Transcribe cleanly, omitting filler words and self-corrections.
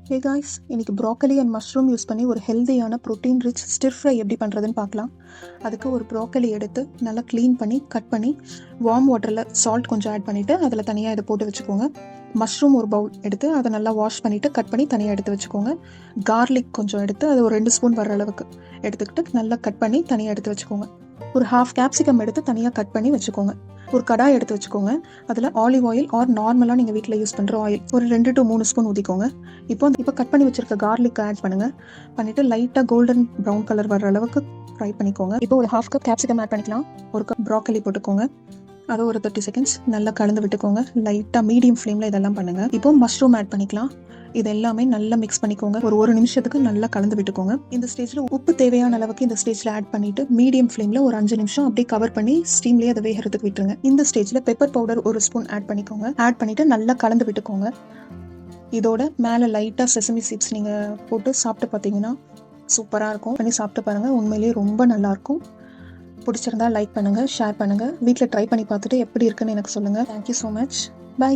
Hey guys, இன்னைக்கு broccoli and mushroom use பண்ணி ஒரு ஹெல்தியான ப்ரோட்டீன் ரிச் ஸ்டிர் ஃப்ரை எப்படி பண்ணுறதுன்னு பார்க்கலாம். அதுக்கு ஒரு ப்ரோக்கலி எடுத்து நல்லா க்ளீன் பண்ணி கட் பண்ணி வார்ம் வாட்டரில் சால்ட் கொஞ்சம் ஆட் பண்ணிவிட்டு அதில் தனியாக இதை போட்டு வச்சுக்கோங்க. மஷ்ரூம் ஒரு பவுல் எடுத்து அதை நல்லா வாஷ் பண்ணிவிட்டு கட் பண்ணி தனியாக எடுத்து வச்சுக்கோங்க. கார்லிக் கொஞ்சம் எடுத்து அது ஒரு 2 ஸ்பூன் வர அளவுக்கு எடுத்துக்கிட்டு நல்லா கட் பண்ணி தனியாக எடுத்து வச்சுக்கோங்க. ஒரு ஹாஃப் கேப்சிகம் எடுத்து தனியாக கட் பண்ணி வச்சுக்கோங்க. ஒரு கடாய் எடுத்து வச்சுக்கோங்க. அதில் ஆலிவ் ஆயில் ஆர் நார்மலாக நீங்கள் வீட்டில் யூஸ் பண்ணுற ஆயில் ஒரு 2 to 3 ஸ்பூன் ஊற்றிக்கோங்க. இப்போ கட் பண்ணி வச்சுருக்க கார்லிக் ஆட் பண்ணுங்கள். பண்ணிவிட்டு லைட்டாக கோல்டன் ப்ரௌன் கலர் வர அளவுக்கு ஃப்ரை பண்ணிக்கோங்க. இப்போ ஒரு ஹாஃப் கப் கேப்சிகம் ஆட் பண்ணிக்கலாம். ஒரு கப் ப்ரோக்கலி போட்டுக்கோங்க. அதை ஒரு 30 செகண்ட்ஸ் நல்லா கலந்து விட்டுக்கோங்க. லைட்டாக மீடியம் ஃப்ளேமில் இதெல்லாம் பண்ணுங்கள். இப்போ மஷ்ரூம் ஆட் பண்ணிக்கலாம். இது எல்லாமே நல்லா மிக்ஸ் பண்ணிக்கோங்க. ஒரு நிமிஷத்துக்கு நல்லா கலந்து விட்டுக்கோங்க. இந்த ஸ்டேஜில் உப்பு தேவையான அளவுக்கு இந்த ஸ்டேஜில் ஆட் பண்ணிவிட்டு மீடியம் ஃப்ளேமில் ஒரு 5 நிமிஷம் அப்படியே கவர் பண்ணி ஸ்டீம்லேயே அதை வேகிறதுக்கு விட்டுருங்க. இந்த ஸ்டேஜில் பெப்பர் பவுடர் ஒரு ஸ்பூன் ஆட் பண்ணிக்கோங்க. ஆட் பண்ணிவிட்டு நல்லா கலந்து விட்டுக்கோங்க. இதோட மேலே லைட்டாக செசமி சீட்ஸ் நீங்கள் போட்டு சாப்பிட்டு பார்த்தீங்கன்னா சூப்பராக இருக்கும். பண்ணி சாப்பிட்டு பாருங்கள், உண்மையிலேயே ரொம்ப நல்லாயிருக்கும். பிடிச்சிருந்தா லைக் பண்ணுங்கள், ஷேர் பண்ணுங்கள். வீட்டில் ட்ரை பண்ணி பார்த்துட்டு எப்படி இருக்குன்னு எனக்கு சொல்லுங்கள். Thank you so much. பாய்.